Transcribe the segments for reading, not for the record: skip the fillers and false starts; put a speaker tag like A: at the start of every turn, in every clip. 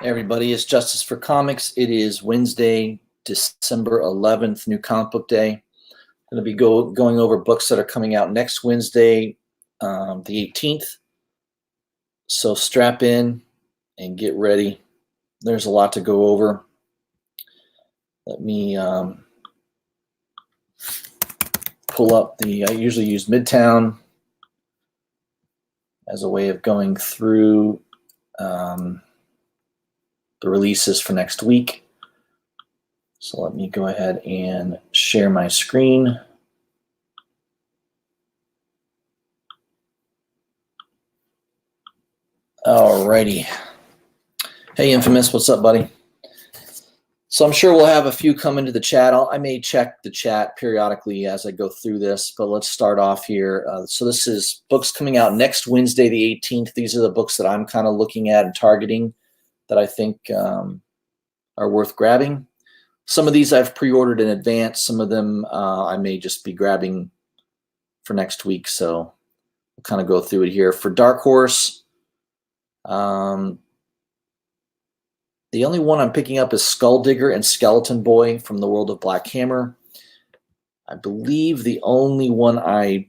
A: Hey everybody, it's Justice for Comics. It is Wednesday, December 11th, New Comic Book Day. I'm going to be going over books that are coming out next Wednesday, the 18th. So strap in and get ready. There's a lot to go over. Let me pull up I usually use Midtown as a way of going through the releases for next week. So let me go ahead and share my screen. Alrighty. Hey Infamous, what's up, buddy? So I'm sure we'll have a few come into the chat. I may check the chat periodically as I go through this, but let's start off here. So this is books coming out next Wednesday, the 18th. These are the books that I'm kind of looking at and targeting that I think are worth grabbing. Some of these I've pre-ordered in advance. Some of them I may just be grabbing for next week. So we'll kind of go through it here. For Dark Horse, the only one I'm picking up is Skulldigger and Skeleton Boy from the World of Black Hammer. I believe the only one I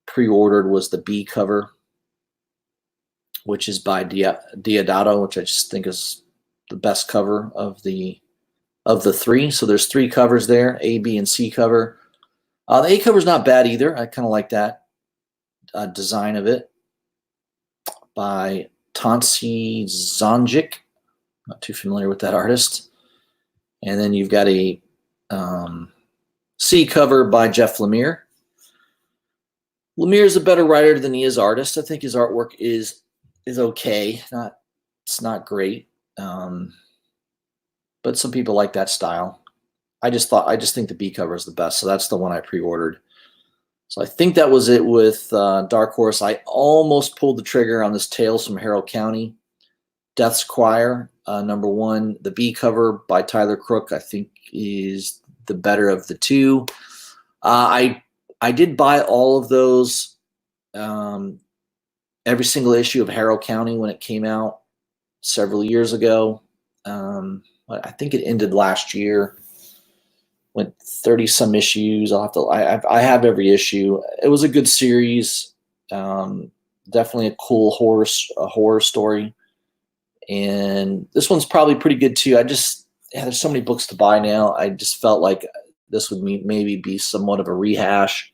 A: pre-ordered was the B cover, which is by Deodato, which I just think is the best cover of the three. So there's three covers there, A, B, and C cover. The A cover is not bad either. I kind of like that design of it by Tansi Zonjic. Not too familiar with that artist. And then you've got a C cover by Jeff Lemire. Lemire is a better writer than he is artist. I think his artwork is okay. It's not great. But some people like that style. I just think the B cover is the best. So that's the one I pre-ordered. So I think that was it with Dark Horse. I almost pulled the trigger on this Tales from Harrow County. Death's Choir, #1. The B cover by Tyler Crook, I think, is the better of the two. I did buy all of those, every single issue of Harrow County when it came out several years ago. I think it ended last year. Went 30-some issues. I have every issue. It was a good series. Definitely a cool horror story. And this one's probably pretty good too. There's so many books to buy now. I just felt like this would maybe be somewhat of a rehash.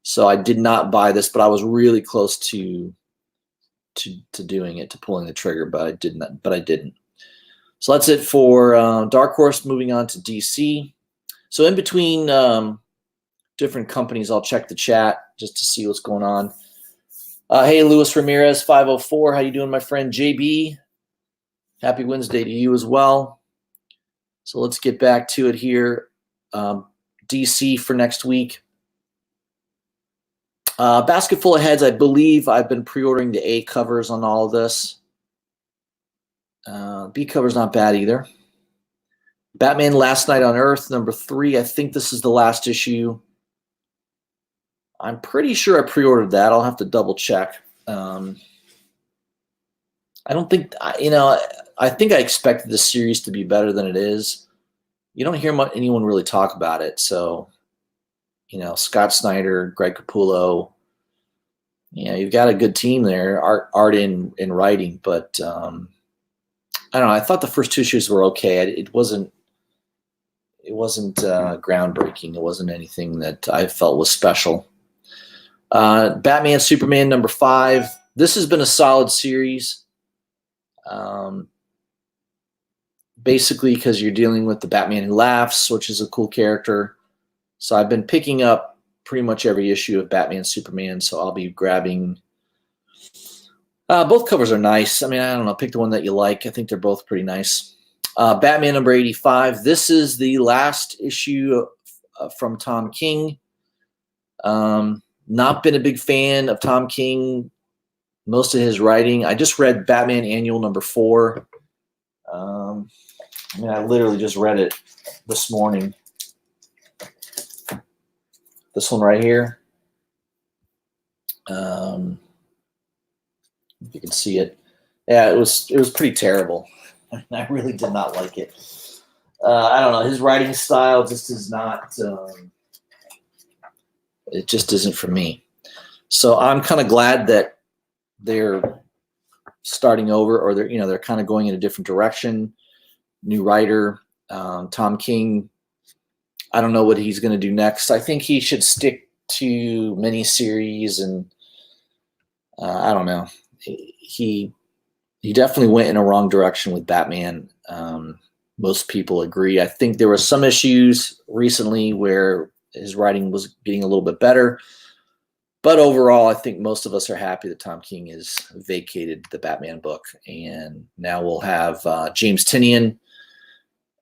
A: So I did not buy this, but I was really close to doing it, to pulling the trigger, but I didn't. So that's it for Dark Horse. Moving on to DC. So in between different companies, I'll check the chat just to see what's going on. Hey, Luis Ramirez, 504. How you doing, my friend? JB, happy Wednesday to you as well. So let's get back to it here. DC for next week. Basket full of heads. I believe I've been pre-ordering the A covers on all of this. B cover's not bad either. Batman Last Night on Earth, #3. I think this is the last issue. I'm pretty sure I pre-ordered that. I'll have to double check. I don't think, I think I expected this series to be better than it is. You don't hear anyone really talk about it. So, Scott Snyder, Greg Capullo, you've got a good team there, art in writing, but I don't know. I thought the first two issues were okay. It wasn't groundbreaking. It wasn't anything that I felt was special. Batman Superman #5. This has been a solid series. Basically because you're dealing with the Batman who laughs, which is a cool character. So I've been picking up pretty much every issue of Batman Superman. So I'll be grabbing. Both covers are nice. I mean, I don't know. Pick the one that you like. I think they're both pretty nice. Batman #85. This is the last issue from Tom King. Not been a big fan of Tom King, most of his writing. I just read Batman Annual #4. I literally just read it this morning. This one right here. If you can see it. Yeah, it was pretty terrible. I really did not like it. I don't know. His writing style just is not. It just isn't for me. So I'm kind of glad that they're starting over, or they're kind of going in a different direction. New writer, Tom King. I don't know what he's going to do next. I think he should stick to miniseries, and I don't know. He definitely went in a wrong direction with Batman. Most people agree. I think there were some issues recently where his writing was getting a little bit better. But overall, I think most of us are happy that Tom King has vacated the Batman book. And now we'll have James Tynion,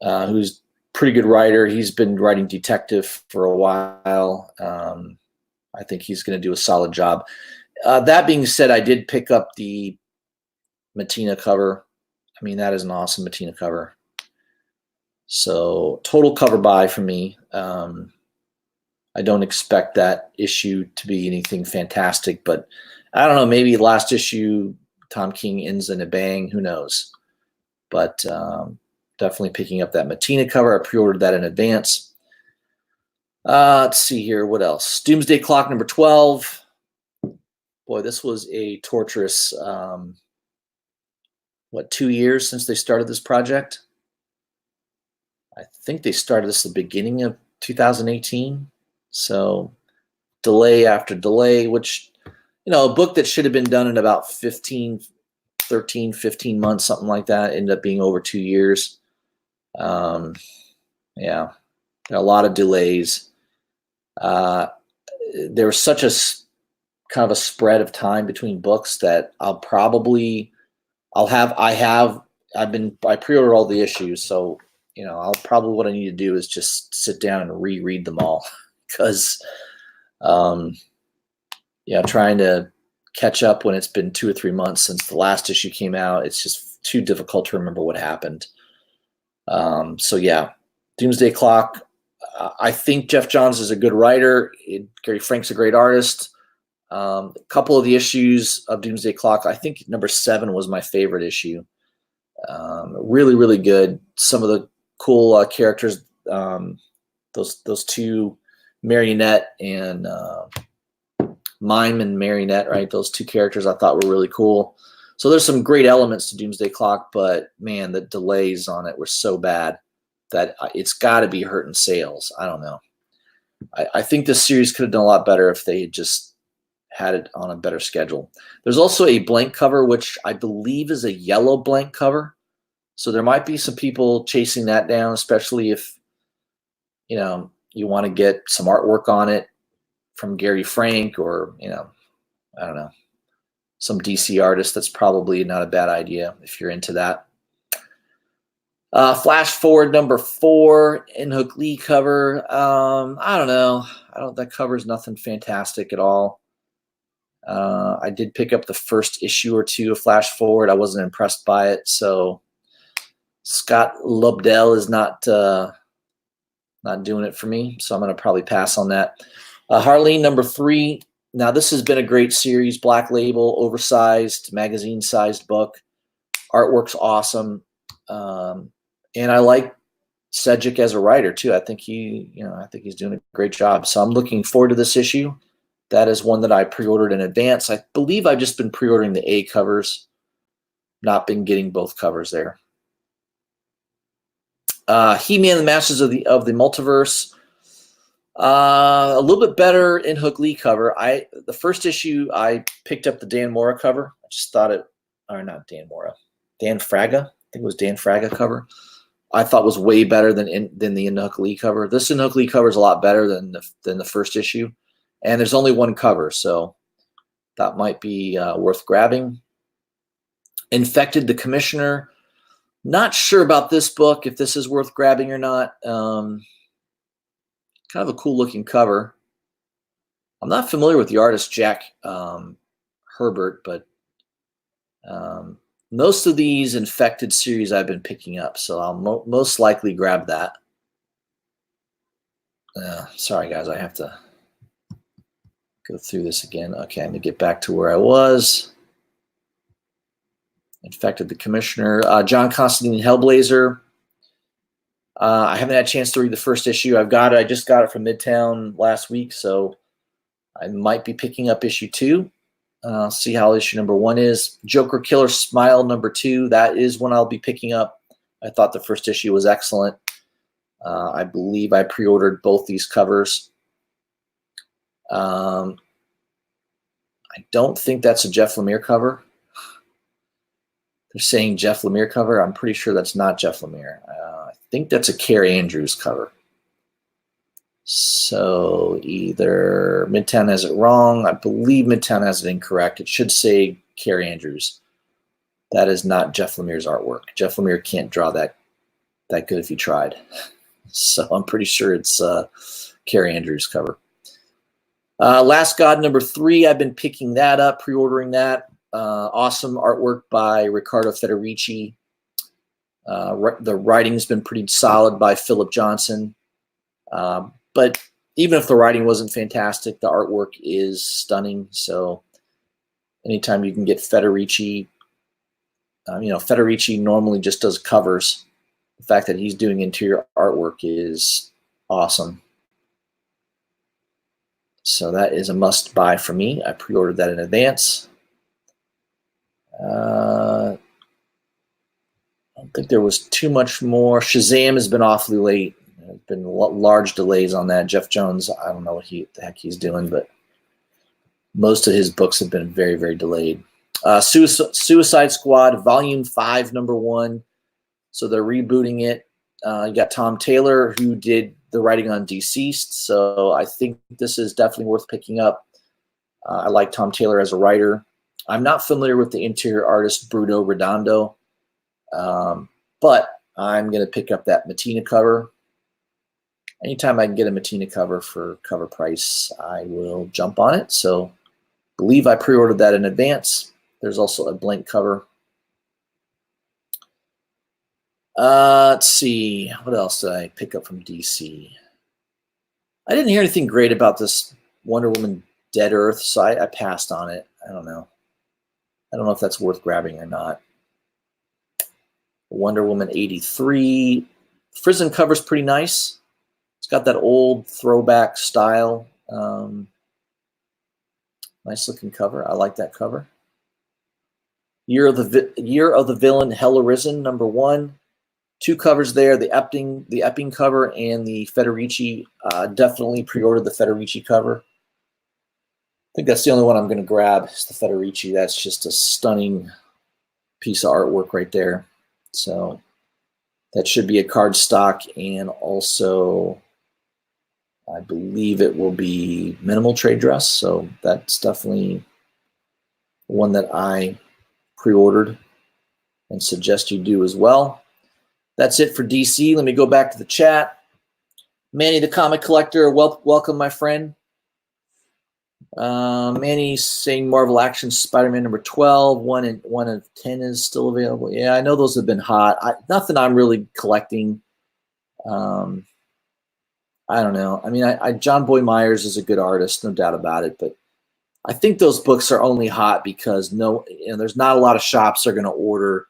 A: who's a pretty good writer. He's been writing detective for a while. I think he's going to do a solid job. That being said, I did pick up the Matina cover. I mean, that is an awesome Matina cover. So total cover buy for me. I don't expect that issue to be anything fantastic, but I don't know, maybe last issue Tom King ends in a bang, who knows. But definitely picking up that Matina cover. I pre-ordered that in advance. Let's see here, what else? Doomsday Clock number 12. Boy, this was a torturous 2 years since they started this project. I think they started this at the beginning of 2018. So delay after delay, which, a book that should have been done in about 15 months, something like that, ended up being over 2 years. Yeah, a lot of delays. There was such a kind of a spread of time between books that I pre-ordered all the issues. So, I'll probably, what I need to do is just sit down and reread them all. Because, trying to catch up when it's been 2 or 3 months since the last issue came out, it's just too difficult to remember what happened. So yeah, Doomsday Clock. I think Jeff Johns is a good writer. Gary Frank's a great artist. A couple of the issues of Doomsday Clock, I think number 7 was my favorite issue. Really, really good. Some of the cool characters. Those two. Marionette and Mime and Marionette, right? Those two characters I thought were really cool. So there's some great elements to Doomsday Clock, but man, the delays on it were so bad that it's got to be hurting sales. I don't know. I think this series could have done a lot better if they had just had it on a better schedule. There's also a blank cover, which I believe is a yellow blank cover. So there might be some people chasing that down, especially if, you want to get some artwork on it from Gary Frank or, I don't know, some DC artist. That's probably not a bad idea if you're into that. Flash Forward number 4, Inhook Lee cover. I don't know. That cover's nothing fantastic at all. I did pick up the first issue or two of Flash Forward. I wasn't impressed by it. So Scott Lobdell is not doing it for me, so I'm going to probably pass on that. Harleen number 3. Now, this has been a great series. Black Label, oversized, magazine-sized book. Artwork's awesome. And I like Sedgwick as a writer, too. I think he's doing a great job. So I'm looking forward to this issue. That is one that I pre-ordered in advance. I believe I've just been pre-ordering the A covers, not been getting both covers there. He-Man, the Masters of the Multiverse. A little bit better Inhook Lee cover. The first issue I picked up the Dan Mora cover. I just thought not Dan Mora, Dan Fraga. I think it was Dan Fraga cover. I thought was way better than the Inhook Lee cover. This Inhook Lee cover is a lot better than the first issue, and there's only one cover, so that might be worth grabbing. Infected the Commissioner. Not sure about this book, if this is worth grabbing or not. Kind of a cool looking cover. I'm not familiar with the artist Jack Herbert, but most of these Infected series I've been picking up, so I'll most likely grab that. Sorry, guys, I have to go through this again. Okay, let me get back to where I was. Infected the Commissioner. John Constantine Hellblazer. I haven't had a chance to read the first issue. I've got it. I just got it from Midtown last week, so I might be picking up issue 2. See how issue number 1 is. Joker Killer Smile number 2. That is one I'll be picking up. I thought the first issue was excellent. I believe I pre-ordered both these covers. I don't think that's a Jeff Lemire cover. They're saying Jeff Lemire cover. I'm pretty sure that's not Jeff Lemire. I think that's a Carrie Andrews cover. So either Midtown has it wrong. I believe Midtown has it incorrect. It should say Carrie Andrews. That is not Jeff Lemire's artwork. Jeff Lemire can't draw that good if he tried. So I'm pretty sure it's Carrie Andrews cover. Last God number 3. I've been picking that up, pre-ordering that. Awesome artwork by Riccardo Federici. The writing's been pretty solid by Philip Johnson. But even if the writing wasn't fantastic, the artwork is stunning. So anytime you can get Federici, Federici normally just does covers. The fact that he's doing interior artwork is awesome. So that is a must buy for me. I pre-ordered that in advance. I don't think there was too much more. Shazam has been awfully late. There's been large delays on that. Jeff Jones, I don't know what the heck he's doing, but most of his books have been very, very delayed. Suicide Squad, Volume 5, number 1. So they're rebooting it. You got Tom Taylor, who did the writing on Deceased. So I think this is definitely worth picking up. I like Tom Taylor as a writer. I'm not familiar with the interior artist, Bruno Redondo, but I'm going to pick up that Mattina cover. Anytime I can get a Mattina cover for cover price, I will jump on it. So I believe I pre-ordered that in advance. There's also a blank cover. Let's see. What else did I pick up from DC? I didn't hear anything great about this Wonder Woman Dead Earth, so I passed on it. I don't know. I don't know if that's worth grabbing or not. Wonder Woman 83. Frizzen cover's pretty nice. It's got that old throwback style. Nice looking cover. I like that cover. Year of the Villain, Hell Arisen, number 1. 2 covers there, the Epping cover and the Federici. Definitely pre-ordered the Federici cover. I think that's the only one I'm going to grab is the Federici. That's just a stunning piece of artwork right there. So that should be a card stock, and also I believe it will be minimal trade dress. So that's definitely one that I pre-ordered and suggest you do as well. That's it for DC. Let me go back to the chat. Manny the Comic Collector, welcome, my friend. Manny's saying Marvel Action Spider-Man number 12, 1 of 10 is still available. Yeah, I know those have been hot. Nothing I'm really collecting. I don't know. I mean, John Boy Myers is a good artist, no doubt about it. But I think those books are only hot because there's not a lot of shops that are going to order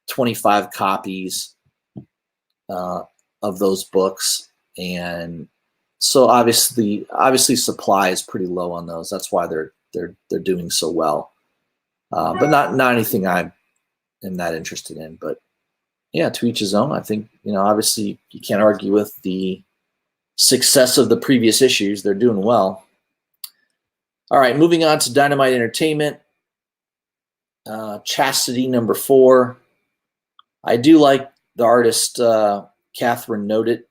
A: 25 copies of those books, and so obviously supply is pretty low on those. That's why they're doing so well. But not anything I am that interested in. But yeah, to each his own. I think obviously you can't argue with the success of the previous issues. They're doing well. All right, moving on to Dynamite Entertainment. Chastity number 4. I do like the artist Catherine Nodet.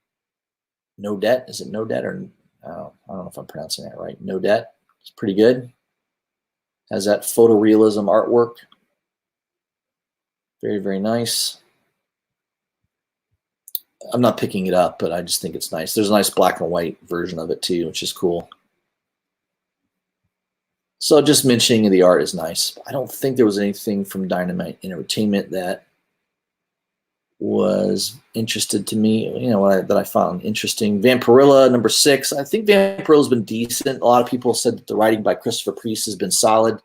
A: Is it Nodet or I don't know if I'm pronouncing that right. Nodet. It's pretty good. Has that photorealism artwork. Very, very nice. I'm not picking it up, but I just think it's nice. There's a nice black and white version of it too, which is cool. So just mentioning the art is nice. I don't think there was anything from Dynamite Entertainment that was interested to me, that I found interesting. Vampirilla number 6. I think Vampirilla's been decent. A lot of people said that the writing by Christopher Priest has been solid.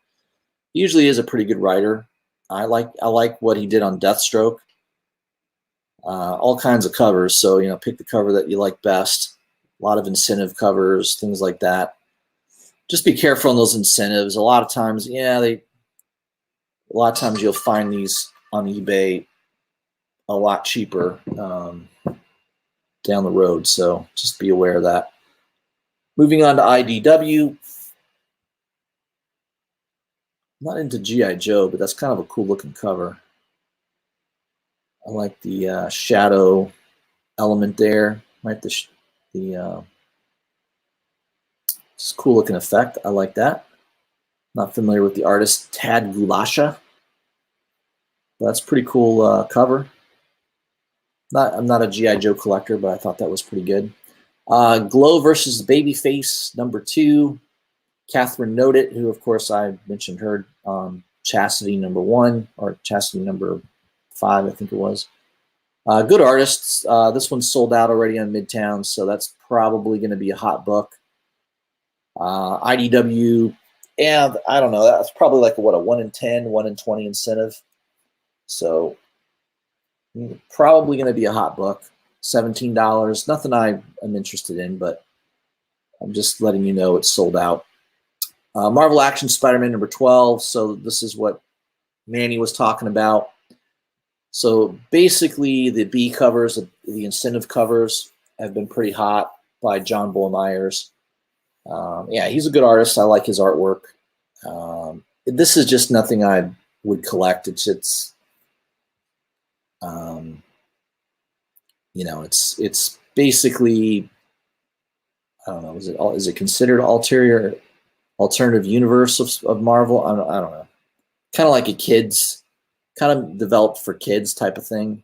A: He usually is a pretty good writer. I like what he did on Deathstroke. All kinds of covers. So, pick the cover that you like best. A lot of incentive covers, things like that. Just be careful on those incentives. A lot of times you'll find these on eBay a lot cheaper down the road. So just be aware of that. Moving on to IDW. I'm not into G.I. Joe, but that's kind of a cool looking cover. I like the shadow element there. Right, it's a cool looking effect. I like that. Not familiar with the artist Tad Gulasha. That's a pretty cool cover. I'm not a G.I. Joe collector, but I thought that was pretty good. Glow versus Babyface, #2. Catherine Noted, who, of course, I mentioned her Chastity #1, or Chastity #5, I think it was. Good artists. This one's sold out already on Midtown, so that's probably going to be a hot book. IDW, and I don't know, that's probably like a 1 in 10, 1 in 20 incentive. So probably going to be a hot book. $17. Nothing I am interested in, but I'm just letting you know it's sold out. Marvel Action Spider-Man #12. So this is what Manny was talking about. So basically, the B covers, the incentive covers, have been pretty hot by John Boy Myers. Yeah, he's a good artist. I like his artwork. This is just nothing I would collect. It's basically, I don't know. Is it considered alternative universe of Marvel? I don't know. Kind of like kind of developed for kids type of thing.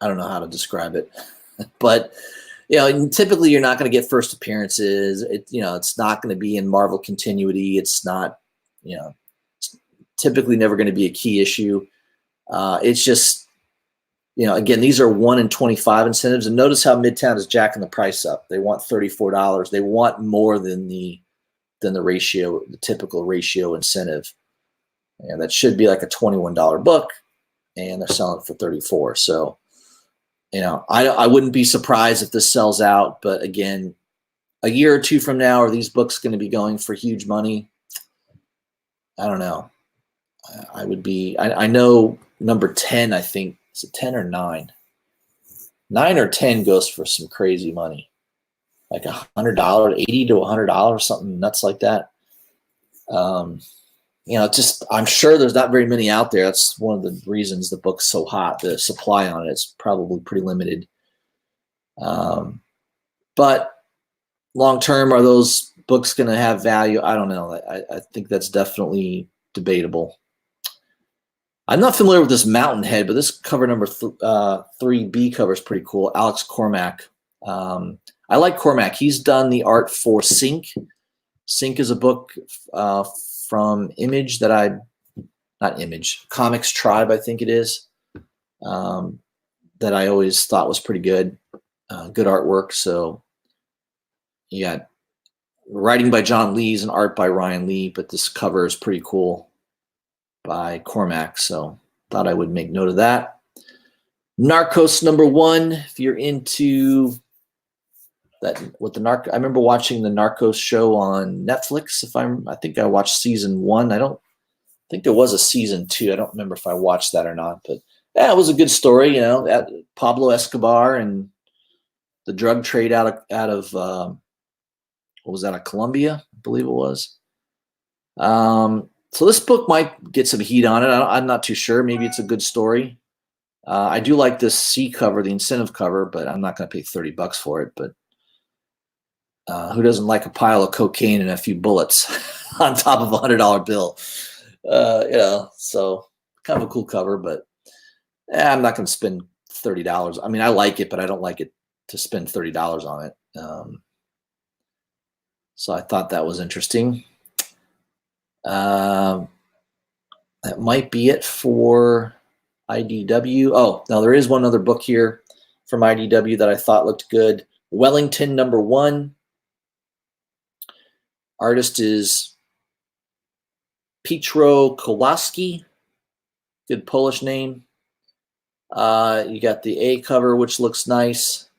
A: I don't know how to describe it, but typically you're not going to get first appearances. It's not going to be in Marvel continuity. It's not, it's typically never going to be a key issue. It's just, again, these are 1 in 25 incentives, and notice how Midtown is jacking the price up. They want $34. They want more than the ratio, the typical ratio incentive. And that should be like a $21 book, and they're selling it for $34. So, I wouldn't be surprised if this sells out. But again, a year or two from now, are these books going to be going for huge money? I don't know. I would be. I know #10. I think is it 10 or 9? 9 or 10 goes for some crazy money, like $100, $80 to $100, something nuts like that. I'm sure there's not very many out there. That's one of the reasons the book's so hot. The supply on it is probably pretty limited. But long term, are those books going to have value? I don't know. I think that's definitely debatable. I'm not familiar with this Mountainhead, but this cover #3B cover is pretty cool. Alex Cormack. I like Cormack. He's done the art for Sync. Sync is a book from Image Comics Tribe, I think it is, that I always thought was pretty good. Good artwork. So you got writing by John Lees and art by Ryan Lee, but this cover is pretty cool by Cormac. So thought I would make note of that. Narcos #1, if you're into that, I remember watching the Narcos show on Netflix. I think I watched season 1. I don't think there was a season 2. I don't remember if I watched that or not, but yeah, it was a good story. Pablo Escobar and the drug trade out of what was that? Of Colombia, I believe it was. So this book might get some heat on it. I'm not too sure. Maybe it's a good story. I do like this C cover, the incentive cover, but I'm not going to pay $30 for it. But who doesn't like a pile of cocaine and a few bullets on top of a $100 bill? So kind of a cool cover, but I'm not going to spend $30. I mean, I like it, but I don't like it to spend $30 on it. So I thought that was interesting. That might be it for IDW. Oh, now there is one other book here from IDW that I thought looked good. Wellington #1. Artist is Pietro Kowalski. Good Polish name. You got the A cover, which looks nice.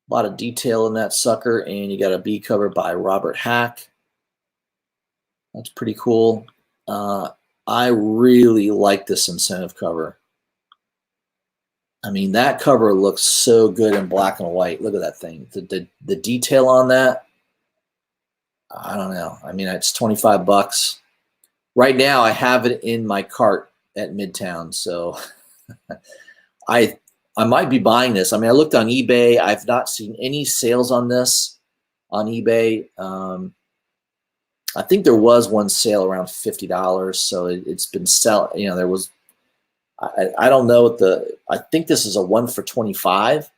A: A lot of detail in that sucker. And you got a B cover by Robert Hack. That's pretty cool. I really like this incentive cover. I mean, that cover looks so good in black and white. Look at that thing. The detail on that, I don't know. I mean, it's 25 bucks. Right now, I have it in my cart at Midtown, so I might be buying this. I mean, I looked on eBay. I've not seen any sales on this on eBay. I think there was one sale around $50, so it's been selling. You know, there was. I don't know what I think this is a 1 for 25.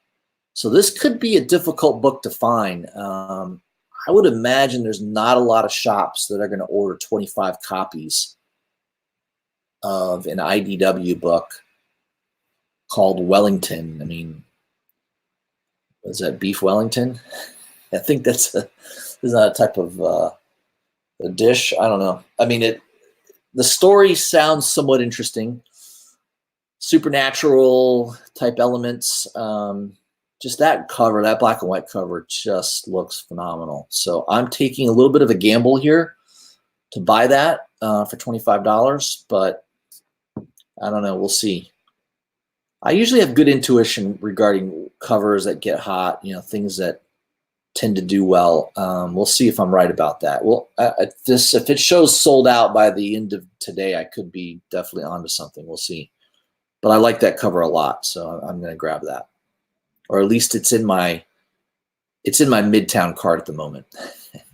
A: So this could be a difficult book to find. I would imagine there's not a lot of shops that are going to order 25 copies of an IDW book called Wellington. I mean, is that Beef Wellington? I think is that a type of a dish. I don't know. I mean, the story sounds somewhat interesting. Supernatural type elements. Just that cover, that black and white cover just looks phenomenal. So I'm taking a little bit of a gamble here to buy that for $25, but I don't know. We'll see. I usually have good intuition regarding covers that get hot, you know, things that tend to do well. We'll see if I'm right about that. Well, if it shows sold out by the end of today, I could be definitely onto something. We'll see. But I like that cover a lot, so I'm going to grab that. Or at least it's in my Midtown cart at the moment.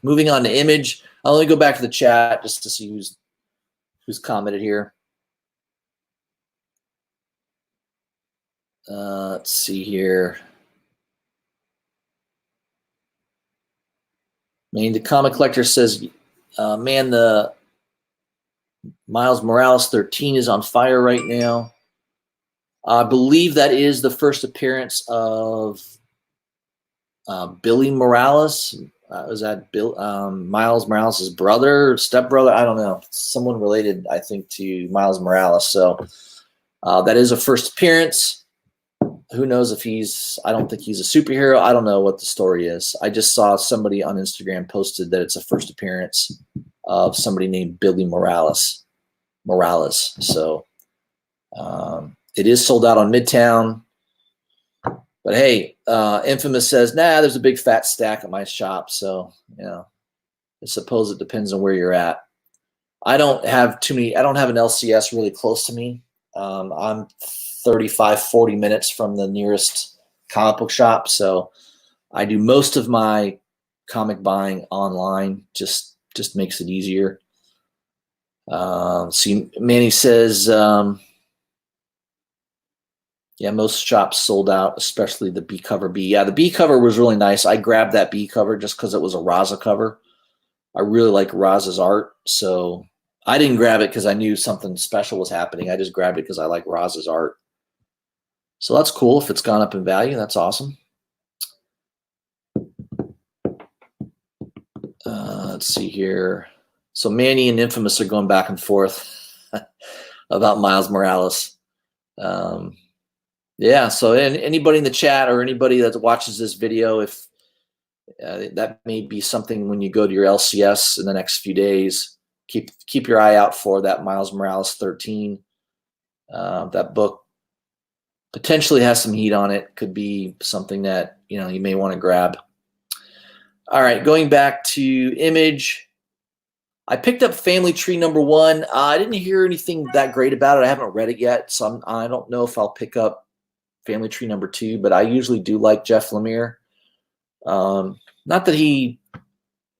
A: Moving on to Image. I'll only go back to the chat just to see who's commented here. Let's see here. I mean, the Comic Collector says, man, the Miles Morales 13 is on fire right now. I believe that is the first appearance of Billy Morales. Was that Miles Morales' brother, stepbrother? I don't know. Someone related, I think, to Miles Morales. So that is a first appearance. Who knows if I don't think he's a superhero. I don't know what the story is. I just saw somebody on Instagram posted that it's a first appearance of somebody named Billy Morales. So it is sold out on Midtown. But hey, Infamous says, nah, there's a big fat stack at my shop. So, you know, I suppose it depends on where you're at. I don't have an LCS really close to me. I'm 35, 40 minutes from the nearest comic book shop. So I do most of my comic buying online. Just makes it easier. See, Manny says, yeah, most shops sold out, especially the B cover B. Yeah, the B cover was really nice. I grabbed that B cover just because it was a Raza cover. I really like Raza's art, so I didn't grab it because I knew something special was happening. I just grabbed it because I like Raza's art. So that's cool. If it's gone up in value, that's awesome. Let's see here. So Manny and Infamous are going back and forth about Miles Morales. Yeah, so anybody in the chat or anybody that watches this video, if that may be something when you go to your LCS in the next few days, keep your eye out for that Miles Morales 13. That book potentially has some heat on it. Could be something that, you know, you may want to grab. All right, going back to Image. I picked up Family Tree #1. I didn't hear anything that great about it. I haven't read it yet, so I don't know if I'll pick up Family Tree #2, but I usually do like Jeff Lemire. Not that he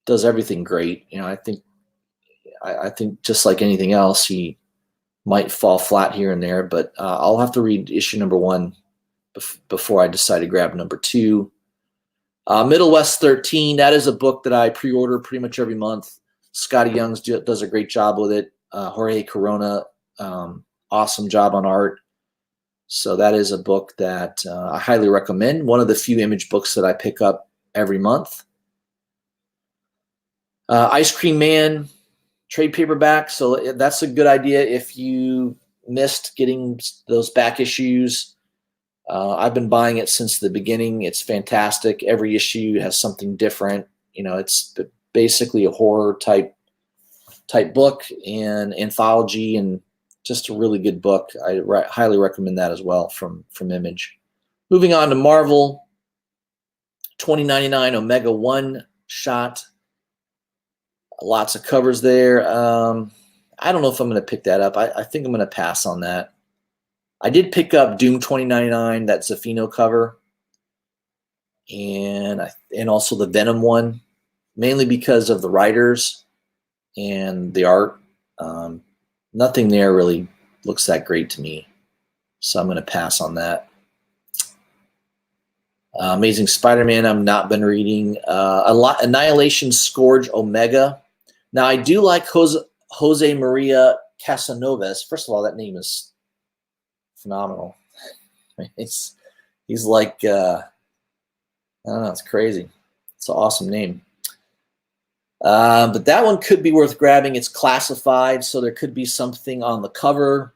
A: does everything great. You know, I think just like anything else, he might fall flat here and there, but I'll have to read issue #1 before I decide to grab #2. Middle West 13, that is a book that I pre-order pretty much every month. Scotty Youngs does a great job with it. Jorge Corona, awesome job on art. So that is a book that I highly recommend. One of the few Image books that I pick up every month. Ice Cream Man, trade paperback. So that's a good idea if you missed getting those back issues. I've been buying it since the beginning. It's fantastic. Every issue has something different. You know, it's basically a horror type book and anthology, and just a really good book. I highly recommend that as well from Image. Moving on to Marvel, 2099 Omega One shot. Lots of covers there. I don't know if I'm going to pick that up. I think I'm going to pass on that. I did pick up Doom 2099, that Zafino cover, and also the Venom one, mainly because of the writers and the art. Nothing there really looks that great to me, so I'm going to pass on that. Amazing Spider-Man, I've not been reading. Annihilation Scourge Omega. Now, I do like Jose Maria Casanovas. First of all, that name is phenomenal. He's like, I don't know, it's crazy. It's an awesome name. But that one could be worth grabbing. It's classified, so there could be something on the cover,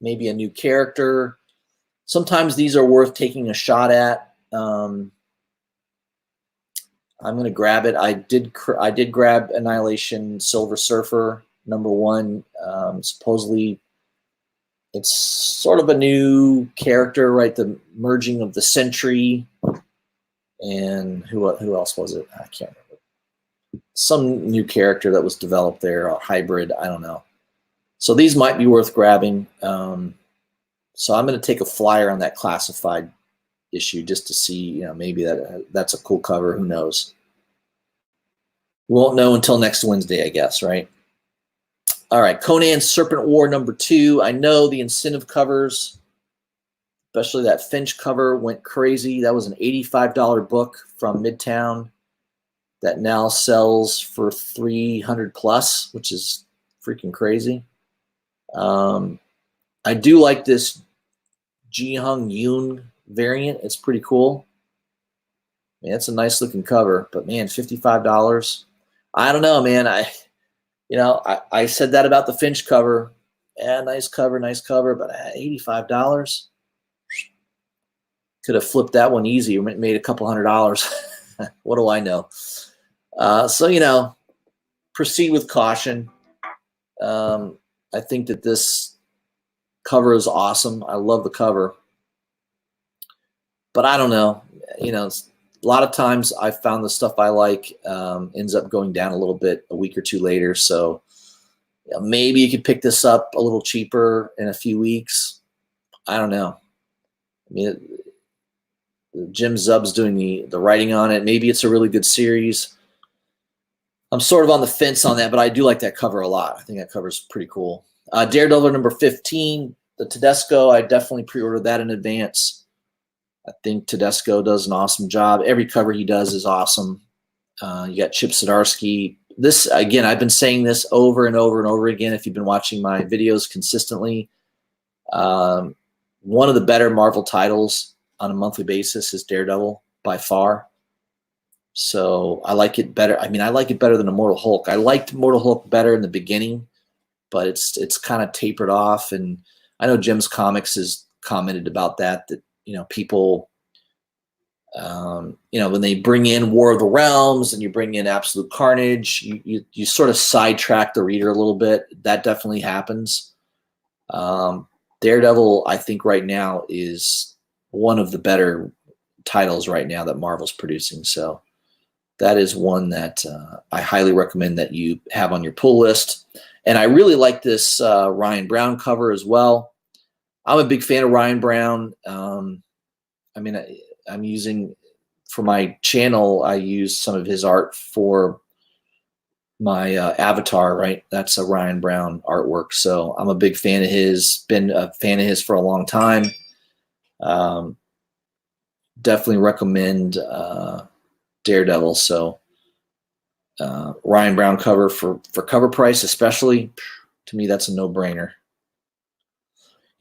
A: maybe a new character. Sometimes these are worth taking a shot at. I'm going to grab it. I did grab Annihilation Silver Surfer #1. Supposedly, it's sort of a new character, right? The merging of the Sentry and who else was it? I can't remember. Some new character that was developed there, a hybrid. I don't know. So these might be worth grabbing. So I'm going to take a flyer on that classified issue just to see, you know, maybe that's a cool cover. Who knows? We won't know until next Wednesday, I guess, right? All right, Conan Serpent War #2. I know the incentive covers, especially that Finch cover, went crazy. That was an $85 book from Midtown that now sells for $300 plus, which is freaking crazy. I do like this Ji-Hung Yoon variant. It's pretty cool. Man, it's a nice looking cover, but man, $55. I don't know, man. I said that about the Finch cover. Yeah, nice cover, but $85. Could have flipped that one easy or made a couple $100. What do I know? So, you know, proceed with caution. I think that this cover is awesome. I love the cover. But I don't know. You know, a lot of times I found the stuff I like ends up going down a little bit a week or two later. So you know, maybe you could pick this up a little cheaper in a few weeks. I don't know. I mean, Jim Zub's doing the writing on it. Maybe it's a really good series. I'm sort of on the fence on that, but I do like that cover a lot. I think that cover's pretty cool. Daredevil #15, the Tedesco. I definitely pre-ordered that in advance. I think Tedesco does an awesome job. Every cover he does is awesome. You got Chip Zdarsky. This, again, I've been saying this over and over and over again if you've been watching my videos consistently. One of the better Marvel titles on a monthly basis is Daredevil by far. So I like it better. I mean, I like it better than Immortal Hulk. I liked Immortal Hulk better in the beginning, but it's kind of tapered off. And I know Jim's Comics has commented about that you know, people, you know, when they bring in War of the Realms and you bring in Absolute Carnage, you sort of sidetrack the reader a little bit. That definitely happens. Daredevil, I think right now is one of the better titles right now that Marvel's producing. So that is one that I highly recommend that you have on your pull list. And I really like this Ryan Brown cover as well. I'm a big fan of Ryan Brown. I mean, I'm using, for my channel, I use some of his art for my avatar, right? That's a Ryan Brown artwork. So I'm a big fan of his, been a fan of his for a long time. Definitely recommend Daredevil. So Ryan Brown cover for cover price, especially, to me, that's a no-brainer.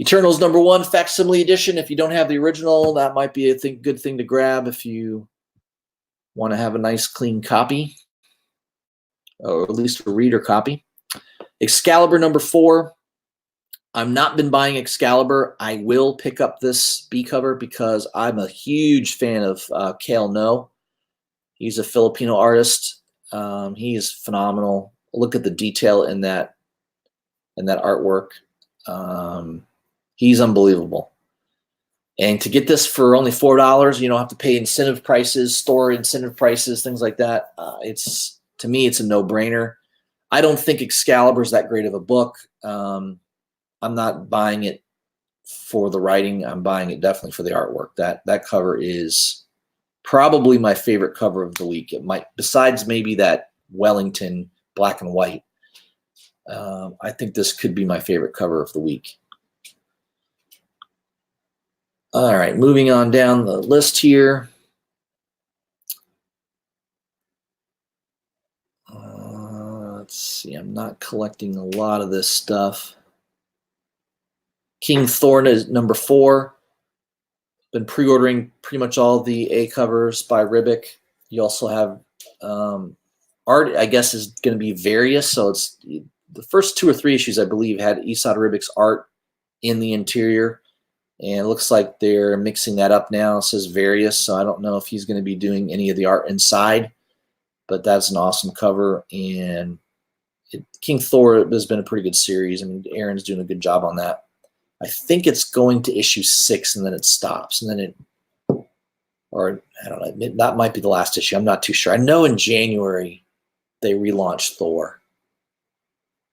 A: Eternals #1 facsimile edition. If you don't have the original, that might be a good thing to grab if you want to have a nice clean copy, or at least a reader copy. Excalibur #4. I've not been buying Excalibur. I will pick up this B cover because I'm a huge fan of Kale No. He's a Filipino artist. He is phenomenal. Look at the detail in that artwork. He's unbelievable. And to get this for only $4, you don't have to pay incentive prices, store incentive prices, things like that. It's, to me, it's a no-brainer. I don't think Excalibur is that great of a book. I'm not buying it for the writing. I'm buying it definitely for the artwork. That cover is probably my favorite cover of the week. It might, besides maybe that Wellington black and white. I think this could be my favorite cover of the week. All right, moving on down the list here. Let's see, I'm not collecting a lot of this stuff. King Thorn is number 4. Been pre-ordering pretty much all the A covers by Ribic. You also have art, I guess, is going to be various. So it's the first 2 or 3 issues, I believe, had Esad Ribic's art in the interior. And it looks like they're mixing that up now. It says various, so I don't know if he's going to be doing any of the art inside. But that's an awesome cover. And King Thor has been a pretty good series. I mean, Aaron's doing a good job on that. I think it's going to issue 6, and then it stops. And then it, or I don't know, that might be the last issue. I'm not too sure. I know in January they relaunched Thor.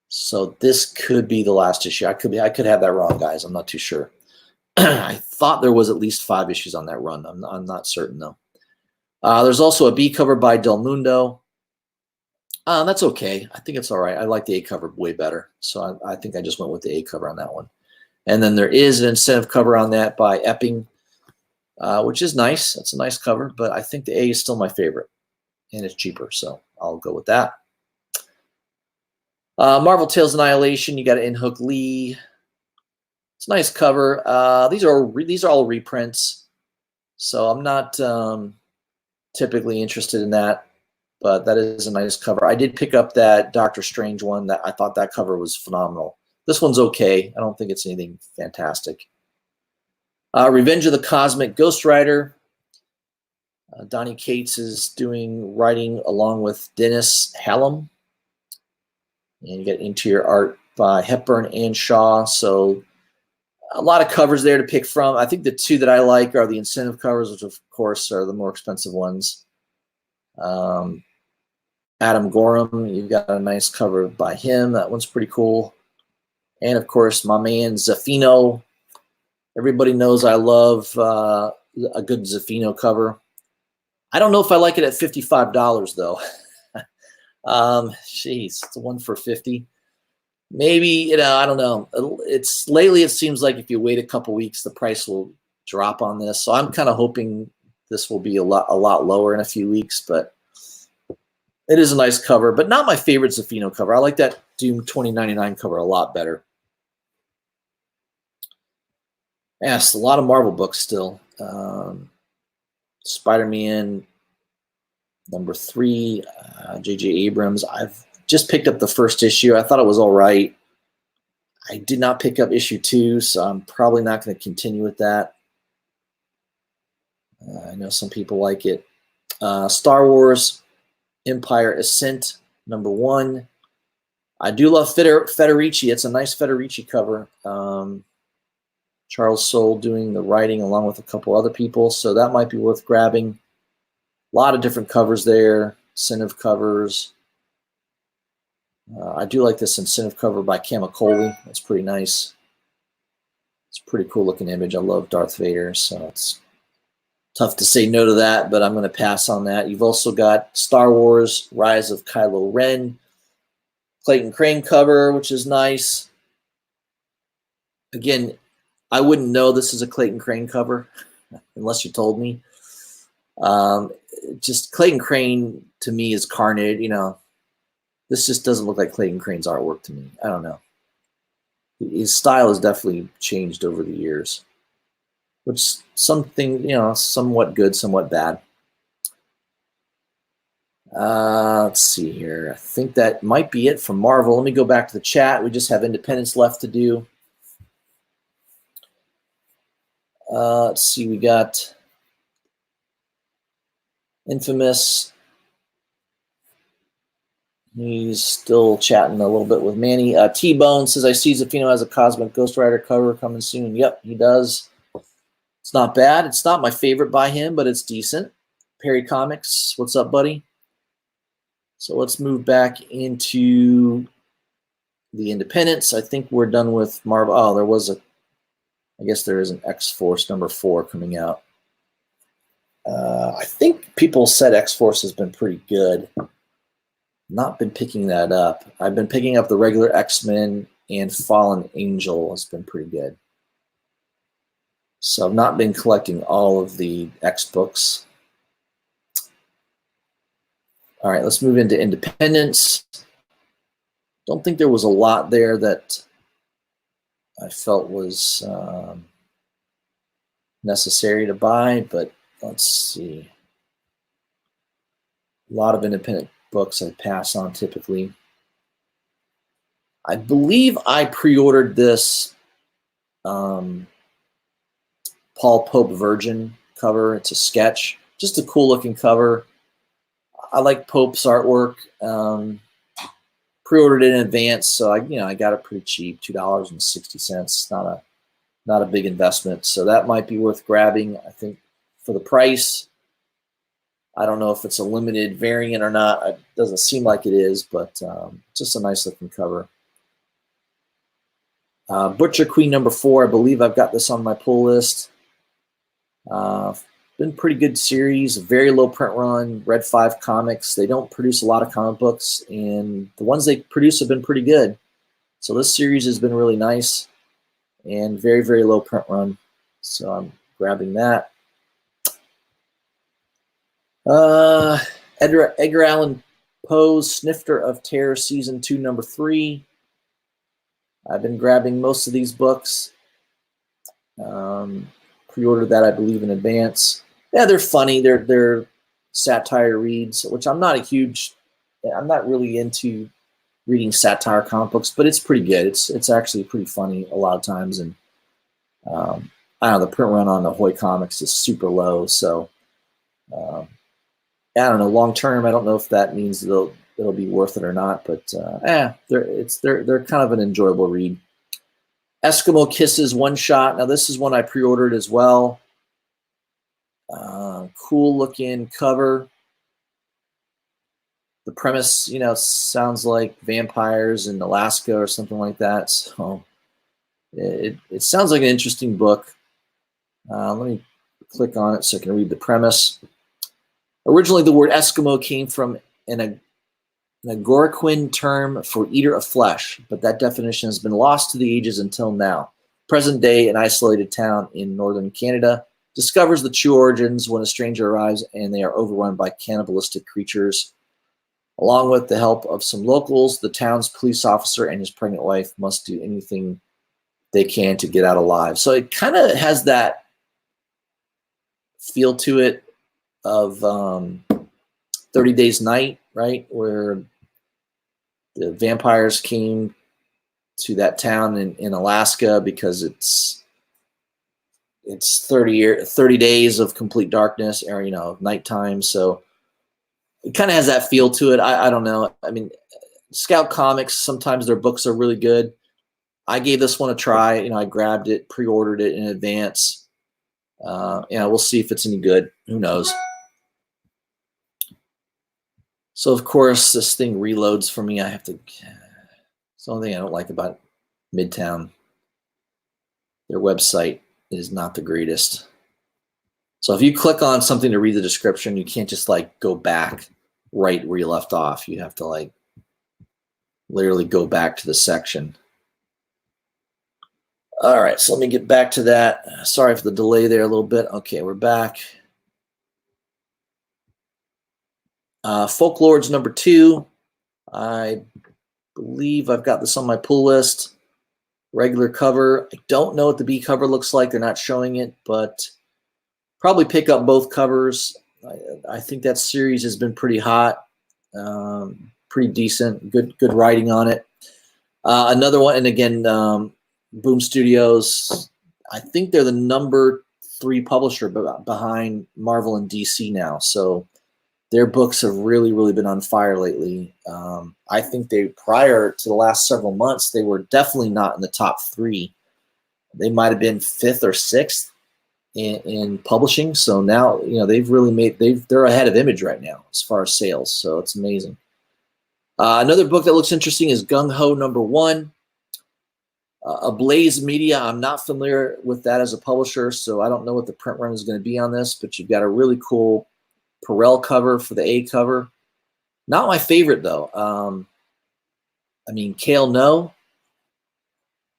A: So this could be the last issue. I could have that wrong, guys. I'm not too sure. I thought there was at least 5 issues on that run. I'm not certain, though. There's also a B cover by Del Mundo. That's okay. I think it's all right. I like the A cover way better. So I think I just went with the A cover on that one. And then there is an incentive cover on that by Epping, which is nice. That's a nice cover, but I think the A is still my favorite, and it's cheaper, so I'll go with that. Marvel Tales Annihilation, you got an In-Hook Lee. It's a nice cover. These are all reprints, so I'm not typically interested in that, but that is a nice cover. I did pick up that Doctor Strange one. That I thought that cover was phenomenal. This one's okay. I don't think it's anything fantastic. Revenge of the Cosmic Ghost Rider. Donnie Cates is doing writing along with Dennis Hallam. And you get interior art by Hepburn and Shaw. So a lot of covers there to pick from. I think the 2 that I like are the incentive covers, which of course are the more expensive ones. Adam Gorham, you've got a nice cover by him. That one's pretty cool. And of course, my man Zafino. Everybody knows I love a good Zafino cover. I don't know if I like it at $55 though. Jeez, it's one for 50. Maybe, I don't know. It's lately it seems like if you wait a couple weeks, the price will drop on this. So I'm kind of hoping this will be a lot lower in a few weeks, but it is a nice cover, but not my favorite Zafino cover. I like that Doom 2099 cover a lot better. Yes, a lot of Marvel books still. Spider-Man number 3, J.J. Abrams. I've just picked up the first issue. I thought it was all right. I did not pick up issue 2, so I'm probably not going to continue with that. I know some people like it. Star Wars Empire Ascent number 1. I do love Federici. It's a nice Federici cover. Charles Soule doing the writing along with a couple other people, so that might be worth grabbing. A lot of different covers there, incentive covers. I do like this incentive cover by Camicoli. That's pretty nice. It's a pretty cool looking image. I love Darth Vader, so it's tough to say no to that, but I'm going to pass on that. You've also got Star Wars Rise of Kylo Ren, Clayton Crane cover, which is nice. Again, I wouldn't know this is a Clayton Crane cover unless you told me. Just Clayton Crane to me is Carnage. This just doesn't look like Clayton Crane's artwork to me. I don't know. His style has definitely changed over the years, which something, somewhat good, somewhat bad. Let's see here. I think that might be it from Marvel. Let me go back to the chat. We just have Independence left to do. Let's see, we got Infamous. He's still chatting a little bit with Manny. T-Bone says, I see Zafino has a Cosmic Ghost Rider cover coming soon. Yep, he does. It's not bad. It's not my favorite by him, but it's decent. Perry Comics, what's up, buddy? So let's move back into the independents. I think we're done with Marvel. Oh, there was I guess there is an X-Force #4 coming out. I think people said X-Force has been pretty good. Not been picking that up. I've been picking up the regular X-Men, and Fallen Angel has been pretty good. So I've not been collecting all of the X books. All right, let's move into independence. Don't think there was a lot there that I felt was necessary to buy, but let's see. A lot of independent books I pass on typically. I believe I pre-ordered this Paul Pope Virgin cover. It's a sketch, just a cool looking cover. I like Pope's artwork. Pre-ordered it in advance, so I got it pretty cheap, $2.60. Not a big investment, so that might be worth grabbing. I think for the price. I don't know if it's a limited variant or not. It doesn't seem like it is, but just a nice looking cover. Butcher Queen #4. I believe I've got this on my pull list. Been pretty good series, very low print run. Red 5 Comics. They don't produce a lot of comic books, and the ones they produce have been pretty good. So this series has been really nice and very, very low print run. So I'm grabbing that. Edgar Allan Poe's Snifter of Terror Season 2 #3. I've been grabbing most of these books. Pre-ordered that, I believe, in advance. Yeah, they're funny. They're satire reads, which I'm not really into reading satire comic books, but it's pretty good. It's actually pretty funny a lot of times, and I don't know, the print run on the Hoy Comics is super low, so I don't know, long term, I don't know if that means it'll be worth it or not, but they're kind of an enjoyable read. Eskimo Kisses one shot. Now this is one I pre-ordered as well. Cool looking cover. The premise, sounds like vampires in Alaska or something like that. So it sounds like an interesting book. Let me click on it so I can read the premise. Originally, the word Eskimo came from an Algonquin term for eater of flesh, but that definition has been lost to the ages until now. Present day, an isolated town in northern Canada discovers the true origins when a stranger arrives and they are overrun by cannibalistic creatures. Along with the help of some locals, the town's police officer and his pregnant wife must do anything they can to get out alive. So it kind of has that feel to it of 30 Days Night, right? Where the vampires came to that town in Alaska because it's 30 days of complete darkness, or nighttime. So it kind of has that feel to it. I don't know. I mean, Scout Comics, sometimes their books are really good. I gave this one a try. I grabbed it, pre-ordered it in advance. We'll see if it's any good. Who knows? So of course this thing reloads for me. It's the only thing I don't like about Midtown. Their website is not the greatest. So if you click on something to read the description, you can't just go back right where you left off. You have to literally go back to the section. All right, so let me get back to that. Sorry for the delay there a little bit. Okay, we're back. Folklords #2. I believe I've got this on my pull list. Regular cover. I don't know what the B cover looks like. They're not showing it, but probably pick up both covers. I think that series has been pretty hot, pretty decent, good writing on it. Another one, and again, Boom Studios. I think they're the 3 publisher behind Marvel and DC now. So their books have really, really been on fire lately. I think prior to the last several months, they were definitely not in the top 3. They might have been 5th or 6th in publishing. So now, they've really they're ahead of Image right now as far as sales. So it's amazing. Another book that looks interesting is Gung Ho #1. Ablaze Media, I'm not familiar with that as a publisher, so I don't know what the print run is going to be on this, but you've got a really cool Perel cover for the A cover. Not my favorite, though. Cale No.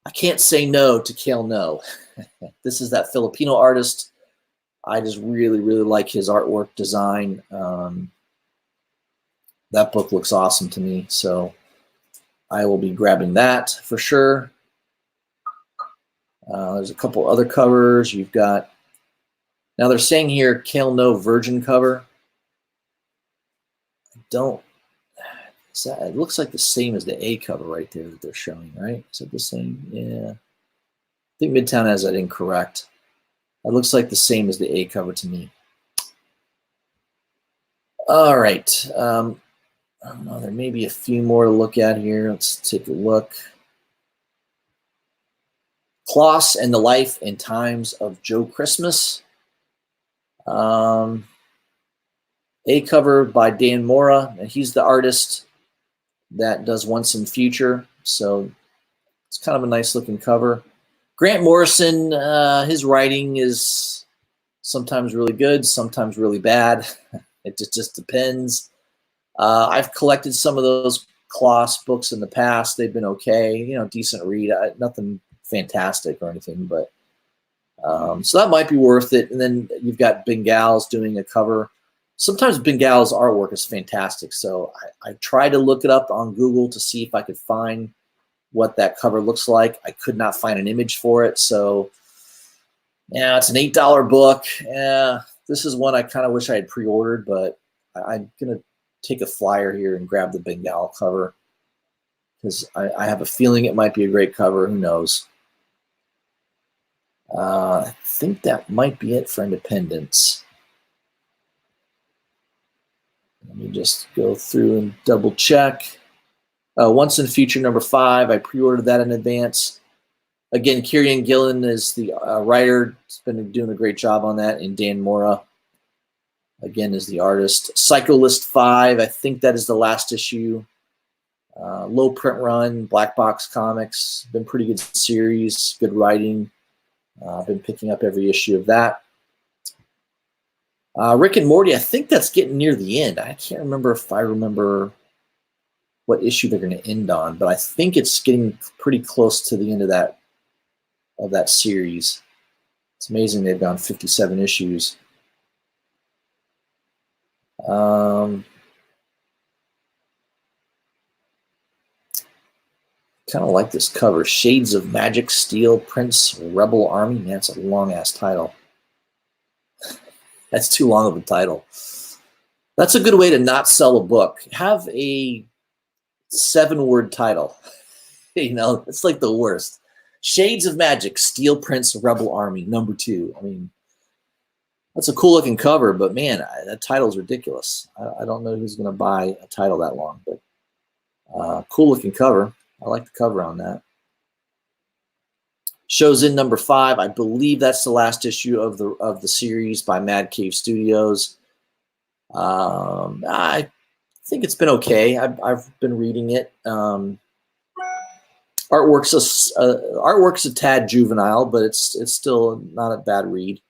A: I can't say no to Cale No. This is that Filipino artist. I just really, really like his artwork design. That book looks awesome to me, so I will be grabbing that for sure. There's a couple other covers. You've got, now they're saying here, Cale No Virgin cover. It looks like the same as the A cover right there that they're showing, right? Is it the same? Yeah. I think Midtown has that incorrect. It looks like the same as the A cover to me. All right. I don't know, there may be a few more to look at here. Let's take a look. Kloss and the Life and Times of Joe Christmas. A cover by Dan Mora, and he's the artist that does Once and Future, so it's kind of a nice looking cover. Grant Morrison, his writing is sometimes really good, sometimes really bad. It just depends. I've collected some of those Kloss books in the past. They've been okay, decent read. Nothing fantastic or anything, but so that might be worth it. And then you've got Bengal's doing a cover. Sometimes Bengal's artwork is fantastic, so I tried to look it up on Google to see if I could find what that cover looks like. I could not find an image for it, so yeah, it's an $8 book. Yeah, this is one I kind of wish I had pre-ordered, but I'm gonna take a flyer here and grab the Bengal cover because I have a feeling it might be a great cover. Who knows? I think that might be it for Independence. Let me just go through and double check. Once and Future #5, I pre-ordered that in advance. Again, Kieran Gillen is the writer. He's been doing a great job on that. And Dan Mora, again, is the artist. Psycho List 5, I think that is the last issue. Low print run, Black Box Comics. Been pretty good series, good writing. I've been picking up every issue of that. Rick and Morty, I think that's getting near the end. I can't remember if I remember what issue they're going to end on, but I think it's getting pretty close to the end of that series. It's amazing they've gone 57 issues. Kind of like this cover, Shades of Magic, Steel Prince, Rebel Army. Man, that's a long-ass title. That's too long of a title. That's a good way to not sell a book. Have a 7-word title. It's like the worst. Shades of Magic, Steel Prince, Rebel Army, #2. I mean, that's a cool-looking cover, but man, that title's ridiculous. I don't know who's going to buy a title that long, but cool-looking cover. I like the cover on that. Shows in #5. I believe that's the last issue of the series by Mad Cave Studios. I think it's been okay. I've been reading it. Artwork's a tad juvenile, but it's still not a bad read.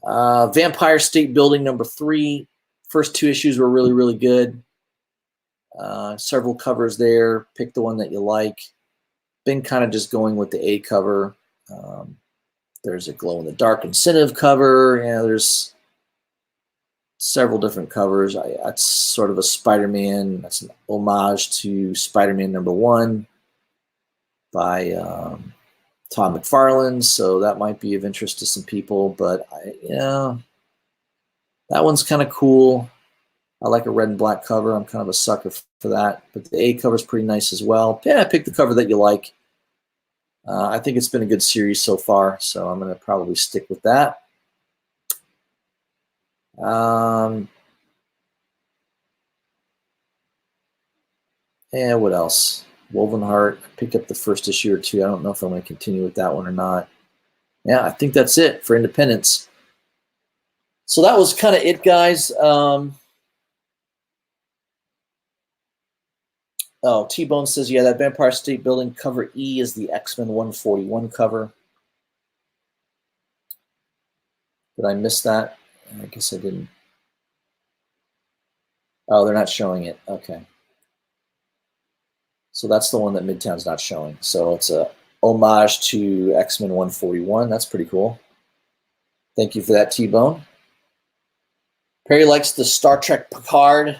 A: Vampire State Building #3. First 2 issues were really, really good. Several covers there. Pick the one that you like. Been kind of just going with the A cover. There's a glow-in-the-dark incentive cover. There's several different covers. That's sort of a Spider-Man. That's an homage to Spider-Man #1 by Todd McFarlane. So that might be of interest to some people. But that one's kind of cool. I like a red and black cover. I'm kind of a sucker for that. But the A cover is pretty nice as well. Yeah, pick the cover that you like. I think it's been a good series so far, so I'm going to probably stick with that. And what else? Woven Heart. I picked up the first issue or two. I don't know if I'm going to continue with that one or not. Yeah, I think that's it for Independence. So that was kind of it, guys. Oh, T-Bone says, yeah, that Vampire State Building cover E is the X-Men 141 cover. Did I miss that? I guess I didn't. Oh, they're not showing it. Okay. So that's the one that Midtown's not showing. So it's a homage to X-Men 141. That's pretty cool. Thank you for that, T-Bone. Perry likes the Star Trek Picard.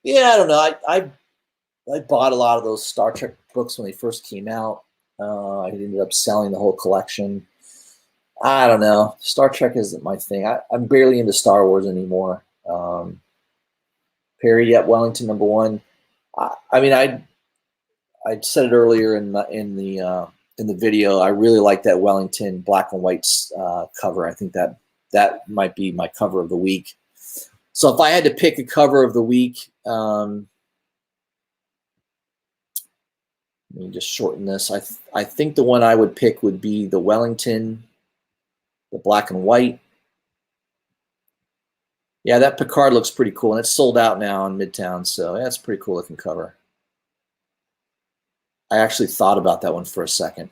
A: Yeah, I don't know. I bought a lot of those Star Trek books when they first came out. I ended up selling the whole collection. I don't know. Star Trek isn't my thing. I'm barely into Star Wars anymore. Perry, yep, Wellington #1. I mean, I said it earlier in the video. I really like that Wellington black and white cover. I think that might be my cover of the week. So if I had to pick a cover of the week, let me just shorten this. I think the one I would pick would be the Wellington, the black and white. Yeah, that Picard looks pretty cool, and it's sold out now in Midtown, so yeah, it's a pretty cool looking cover. I actually thought about that one for a second.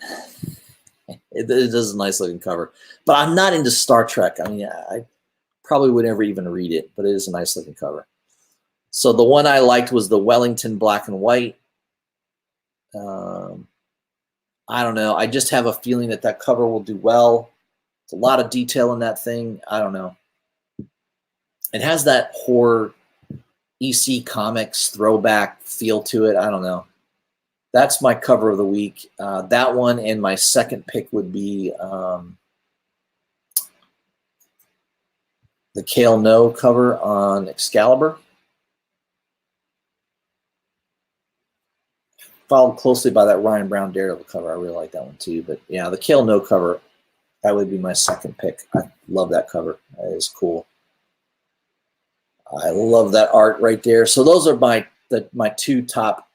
A: It is a nice looking cover, but I'm not into Star Trek. I mean, I probably would never even read it, but it is a nice looking cover. So the one I liked was the Wellington black and white. I don't know. I just have a feeling that cover will do well. It's a lot of detail in that thing. I don't know. It has that horror EC Comics throwback feel to it. I don't know. That's my cover of the week. That one, and my second pick would be the Kale No cover on Excalibur. Followed closely by that Ryan Brown Daredevil cover. I really like that one too. But yeah, the Kale No cover, that would be my second pick. I love that cover. That is cool. I love that art right there. So those are my two top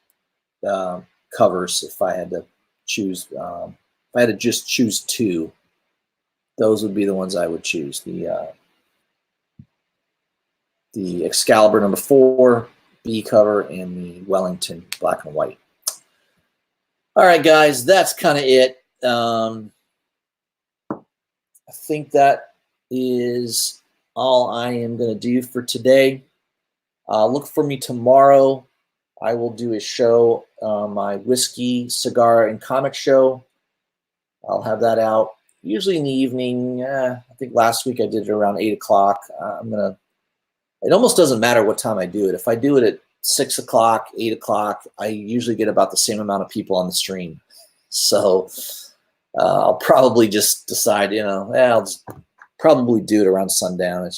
A: covers. If I had to choose, if I had to just choose two, those would be the ones I would choose. The Excalibur #4 B cover and the Wellington black and white. All right, guys, that's kind of it. I think that is all I am going to do for today. Look for me tomorrow. I will do a show, my whiskey, cigar, and comic show. I'll have that out usually in the evening. I think last week I did it around 8 o'clock. It almost doesn't matter what time I do it. If I do it at 6 o'clock, 8 o'clock, I usually get about the same amount of people on the stream. So I'll probably just decide, I'll just probably do it around sundown.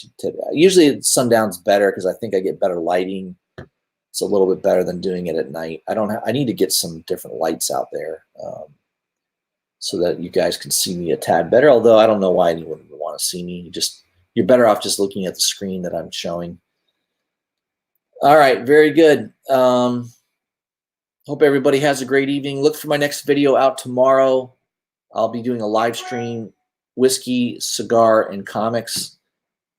A: Usually sundown's better because I think I get better lighting. It's a little bit better than doing it at night. I need to get some different lights out there so that you guys can see me a tad better. Although I don't know why anyone would want to see me. You're better off just looking at the screen that I'm showing. All right, very good. Hope everybody has a great evening. Look for my next video out tomorrow. I'll be doing a live stream, whiskey, cigar, and comics.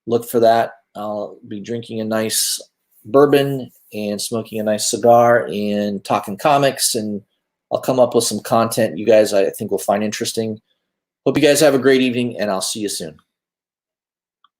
A: Look for that. I'll be drinking a nice bourbon and smoking a nice cigar and talking comics, and I'll come up with some content you guys I think will find interesting. Hope you guys have a great evening, and I'll see you soon.